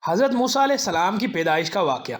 حضرت موسیٰ علیہ السلام کی پیدائش کا واقعہ۔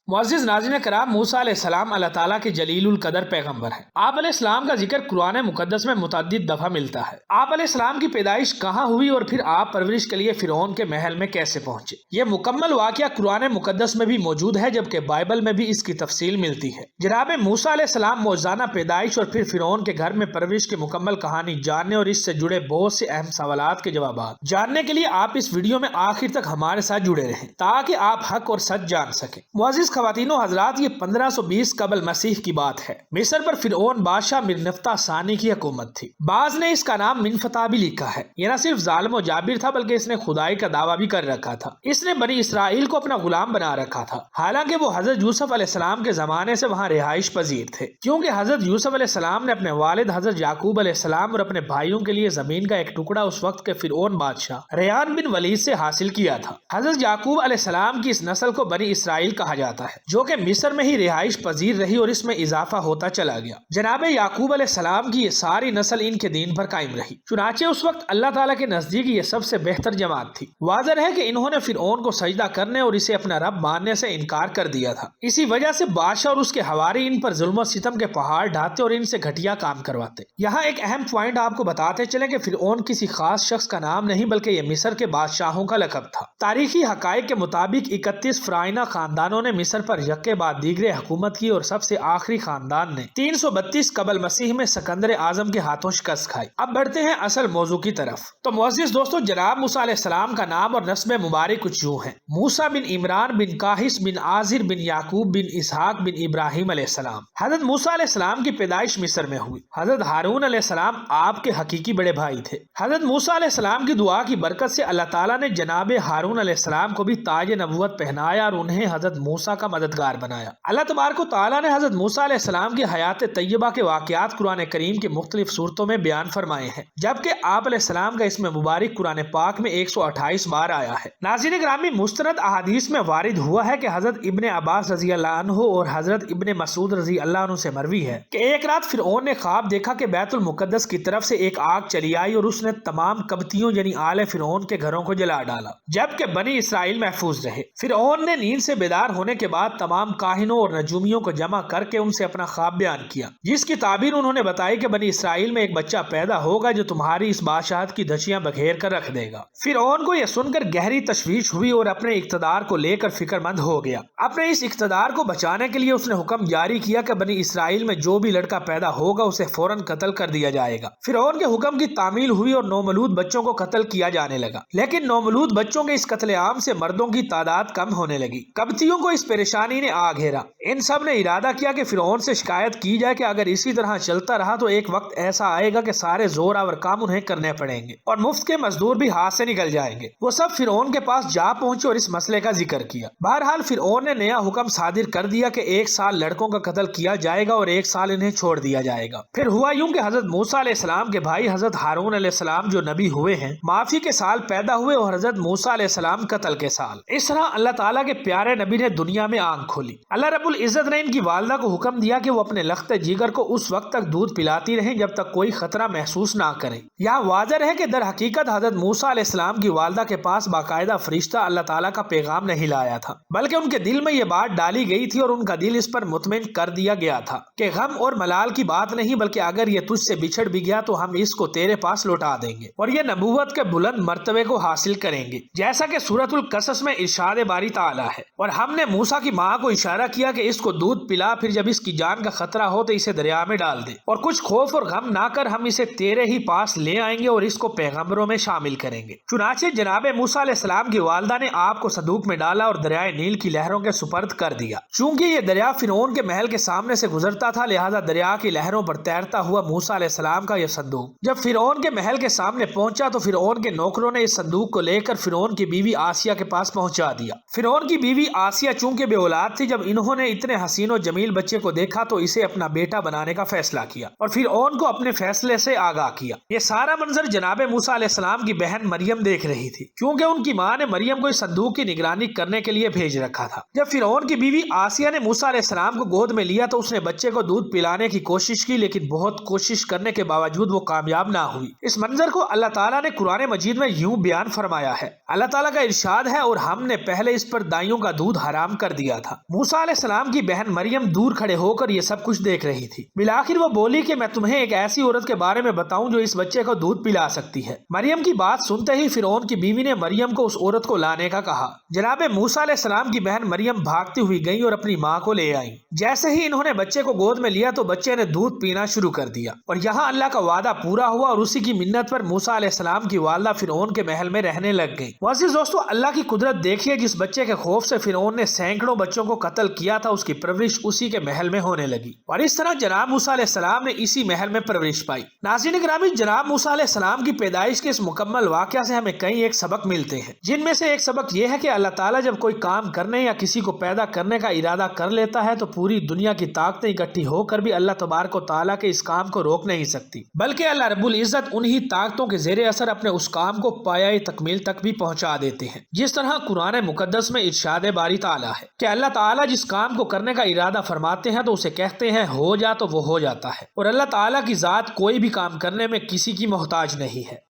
معزز ناظرین کرام، موسیٰ علیہ السلام اللہ تعالیٰ کے جلیل القدر پیغمبر ہیں۔ آپ علیہ السلام کا ذکر قرآن مقدس میں متعدد دفعہ ملتا ہے۔ آپ علیہ السلام کی پیدائش کہاں ہوئی اور پھر آپ پرورش کے لیے فرعون کے محل میں کیسے پہنچے، یہ مکمل واقعہ قرآن مقدس میں بھی موجود ہے، جبکہ بائبل میں بھی اس کی تفصیل ملتی ہے۔ جناب موسیٰ علیہ السلام معجزانہ پیدائش اور پھر فرعون کے گھر میں پرورش کی مکمل کہانی جاننے اور اس سے جڑے بہت سے اہم سوالات کے جوابات جاننے کے لیے آپ اس ویڈیو میں آخر تک ہمارے ساتھ جڑے رہیں تاکہ آپ حق اور سچ جان سکیں۔ معزز خواتین و حضرات، یہ 1520 قبل مسیح کی بات ہے۔ مصر پر فرعون بادشاہ منفتح ثانی کی حکومت تھی۔ بعض نے اس کا نام منفتح بھی لکھا ہے۔ یہ نہ صرف ظالم و جابر تھا بلکہ اس نے خدائی کا دعویٰ بھی کر رکھا تھا۔ اس نے بنی اسرائیل کو اپنا غلام بنا رکھا تھا، حالانکہ وہ حضرت یوسف علیہ السلام کے زمانے سے وہاں رہائش پذیر تھے، کیونکہ حضرت یوسف علیہ السلام نے اپنے والد حضرت یعقوب علیہ السلام اور اپنے بھائیوں کے لیے زمین کا ایک ٹکڑا اس وقت کے فرعون بادشاہ ریان بن ولید سے حاصل کیا تھا۔ حضرت یعقوب علیہ السلام کی اس نسل کو بنی اسرائیل کہا جاتا ہے، جو کہ مصر میں ہی رہائش پذیر رہی اور اس میں اضافہ ہوتا چلا گیا۔ جناب یعقوب علیہ السلام کی یہ ساری نسل ان کے دین پر قائم رہی، چنانچہ اس وقت اللہ تعالیٰ کے نزدیک یہ سب سے بہتر جماعت تھی۔ واضح ہے کہ انہوں نے فرعون کو سجدہ کرنے اور اسے اپنا رب ماننے سے انکار کر دیا تھا۔ اسی وجہ سے بادشاہ اور اس کے حواری ان پر ظلم و ستم کے پہاڑ ڈھاتے اور ان سے گھٹیا کام کرواتے۔ یہاں ایک اہم پوائنٹ آپ کو بتاتے چلیں کہ فرعون کسی خاص شخص کا نام نہیں بلکہ یہ مصر کے بادشاہوں کا لقب تھا۔ تاریخی حقائق کے مطابق 31 فرعونہ خاندانوں نے مصر پر یکے بعد دیگرے حکومت کی اور سب سے آخری خاندان نے 332 قبل مسیح میں سکندر اعظم کے ہاتھوں شکست کھائی۔ اب بڑھتے ہیں اصل موضوع کی طرف۔ تو معزز دوستو، جناب موسیٰ علیہ السلام کا نام اور نسب مبارک کچھ یوں ہیں: موسیٰ بن عمران بن قاہس بن آزر بن یعقوب بن اسحاق بن ابراہیم علیہ السلام۔ حضرت موسیٰ علیہ السلام کی پیدائش مصر میں ہوئی۔ حضرت ہارون علیہ السلام آپ کے حقیقی بڑے بھائی تھے۔ حضرت موسیٰ علیہ السلام کی دعا کی برکت سے اللہ تعالیٰ نے جناب ہارون علیہ السلام کو بھی تاج نبوت پہنایا اور انہیں حضرت موسیٰ کا مددگار بنایا۔ اللہ تبارک و تعالیٰ نے حضرت موسیٰ علیہ السلام کی حیات طیبہ کے واقعات قرآن کریم کی مختلف صورتوں میں بیان فرمائے ہیں، جبکہ آپ علیہ السلام کا اسم مبارک قرآن پاک میں 128 بار آیا ہے۔ ناظرین گرامی، مستند احادیث میں وارد ہوا ہے کہ حضرت ابن عباس رضی اللہ عنہ اور حضرت ابن مسعود رضی اللہ عنہ سے مروی ہے کہ ایک رات فرعون نے خواب دیکھا کہ بیت المقدس کی طرف سے ایک آگ چلی آئی اور اس نے تمام قبطیوں یعنی آل فرعون کے گھروں کو جلا ڈالا، جبکہ بنی اسرائیل محفوظ رہے۔ فرعون نے نیند سے بیدار ہونے کے بعد تمام کاہنوں اور نجومیوں کو جمع کر کے ان سے اپنا خواب بیان کیا، جس کی تعبیر انہوں نے بتائی کہ بنی اسرائیل میں ایک بچہ پیدا ہوگا جو تمہاری اس بادشاہت کی دھچیاں بکھیر کر رکھ دے گا۔ فرعون کو یہ سن کر گہری تشویش ہوئی اور اپنے اقتدار کو لے کر فکر مند ہو گیا۔ اپنے اس اقتدار کو بچانے کے لیے اس نے حکم جاری کیا کہ بنی اسرائیل میں جو بھی لڑکا پیدا ہوگا اسے فوراً قتل کر دیا جائے گا۔ فرعون کے حکم کی تعمیل ہوئی اور نومولود بچوں کو قتل کیا جانے لگا، لیکن نومولود بچوں کے اس قتل عام سے مردوں کی تعداد کم ہونے لگی۔ قبطیوں کو اس پریشانی نے آ گھیرا۔ ان سب نے ارادہ کیا کہ فرعون سے شکایت کی جائے کہ اگر اسی طرح چلتا رہا تو ایک وقت ایسا آئے گا کہ سارے زور آور کام انہیں کرنے پڑیں گے اور مفت کے مزدور بھی ہاتھ سے نکل جائیں گے۔ وہ سب فرعون کے پاس جا پہنچے اور اس مسئلے کا ذکر کیا۔ بہرحال فرعون نے نیا حکم صادر کر دیا کہ 1 سال لڑکوں کا قتل کیا جائے گا اور 1 سال انہیں چھوڑ دیا جائے گا۔ پھر ہوا یوں کہ حضرت موسیٰ علیہ السلام کے بھائی حضرت ہارون علیہ السلام جو نبی ہوئے ہیں، معافی کے سال پیدا ہوئے اور حضرت موسیٰ علیہ السلام قتل کے سال۔ اس طرح اللہ تعالیٰ کے پیارے نبی نے دنیا میں آنکھ کھولی۔ اللہ رب العزت نے ان کی والدہ کو حکم دیا کہ وہ اپنے لخت جگر کو اس وقت تک دودھ پلاتی رہیں جب تک کوئی خطرہ محسوس نہ کریں۔ یہاں واضح ہے کہ در حقیقت حضرت موسیٰ علیہ السلام کی والدہ کے پاس باقاعدہ فرشتہ اللہ تعالیٰ کا پیغام نہیں لایا تھا، بلکہ ان کے دل میں یہ بات ڈالی گئی تھی اور ان کا دل اس پر مطمئن کر دیا گیا تھا کہ غم اور ملال کی بات نہیں، بلکہ اگر یہ تجھ سے بچھڑ بھی گیا تو ہم اس کو تیرے پاس لوٹا دیں گے اور یہ نبوت کے بلند مرتبے کو حاصل کریں گے، جیسا کہ سورۃ القصص میں ارشاد باری تعالیٰ ہے۔ اور ہم نے موسیٰ کی ماں کو اشارہ کیا کہ اس کو دودھ پلا، پھر جب اس کی جان کا خطرہ ہو تو اسے دریا میں ڈال دے، اور کچھ خوف اور غم نہ کر ہم اسے تیرے ہی پاس لے آئیں گے اور اس کو پیغمبروں میں شامل کریں گے۔ چنانچہ جناب موسیٰ علیہ السلام کی والدہ نے آپ کو صندوق میں ڈالا اور دریائے نیل کی لہروں کے سپرد کر دیا۔ چونکہ یہ دریا فرعون کے محل کے سامنے سے گزرتا تھا، لہذا دریا کی لہروں پر تیرتا ہوا موسیٰ علیہ السلام کا یہ صندوق جب فرعون کے محل کے سامنے پہنچا تو فرعون کے نوکروں نے اس صندوق کو لے کر فرعون کی بیوی آسیہ کے پاس پہنچا دیا۔ فرعون کی بیوی آسیہ چونکہ بے اولاد تھی، جب انہوں نے اتنے حسین و جمیل بچے کو دیکھا تو اسے اپنا بیٹا بنانے کا فیصلہ کیا اور فرعون کو اپنے فیصلے سے آگاہ کیا۔ یہ سارا منظر جناب موسیٰ علیہ السلام کی بہن مریم دیکھ رہی تھی، کیونکہ ان کی ماں نے مریم کو اس صندوق کی نگرانی کرنے کے لیے بھیج رکھا تھا۔ جب فرعون کی بیوی آسیہ نے موسیٰ علیہ السلام کو گود میں لیا تو اس نے بچے کو دودھ پلانے کی کوشش کی، لیکن بہت کوشش کرنے کے باوجود وہ کامیاب نہ ہوئی۔ اس منظر کو اللہ تعالیٰ نے قرآن مجید میں یوں بیان فرمایا ہے۔ اللہ تعالیٰ کا ارشاد ہے، اور ہم نے پہلے اس پر دائیوں کا دودھ حرام کر دیا تھا۔ موسیٰ علیہ السلام کی بہن مریم دور کھڑے ہو کر یہ سب کچھ دیکھ رہی تھی۔ بالآخر وہ بولی کہ میں تمہیں ایک ایسی عورت کے بارے میں بتاؤں جو اس بچے کو دودھ پلا سکتی ہے۔ مریم کی بات سنتے ہی فرعون کی بیوی نے مریم کو اس عورت کو لانے کا کہا۔ جناب موسیٰ علیہ السلام کی بہن مریم بھاگتی ہوئی گئیں اور اپنی ماں کو لے آئیں۔ جیسے ہی انہوں نے بچے کو گود میں لیا تو بچے نے دودھ پینا شروع کر دیا، اور یہاں اللہ کا وعدہ پورا ہوا اور اسی کی منت پر موسیٰ علیہ السلام کی والدہ فرعون کے محل میں رہنے لگ گئی۔ معزز دوستو، اللہ کی قدرت دیکھیے، جس بچے کے خوف سے فرعون نے سینکڑوں بچوں کو قتل کیا تھا، اس کی پرورش اسی کے محل میں ہونے لگی، اور اس طرح جناب موسیٰ علیہ السلام نے اسی محل میں پرورش پائی۔ ناظرین گرامی، جناب موسیٰ علیہ السلام کی پیدائش کے اس مکمل واقعہ سے ہمیں کئی ایک سبق ملتے ہیں، جن میں سے ایک سبق یہ ہے کہ اللہ تعالیٰ جب کوئی کام کرنے یا کسی کو پیدا کرنے کا ارادہ کر لیتا ہے تو پوری دنیا کی طاقتیں اکٹھی ہو کر بھی اللہ تبارک و تعالیٰ کے اس کام کو روک نہیں سکتی، بلکہ اللہ رب العزت انہی طاقتوں کے زیر اثر اپنے اس کام کو پایۂ تکمیل تک بھی پہنچا دیتے ہیں۔ جس طرح قرآن مقدس میں ارشاد باری تعالیٰ ہے کہ اللہ تعالیٰ جس کام کو کرنے کا ارادہ فرماتے ہیں تو اسے کہتے ہیں ہو جا، تو وہ ہو جاتا ہے، اور اللہ تعالیٰ کی ذات کوئی بھی کام کرنے میں کسی کی محتاج نہیں ہے۔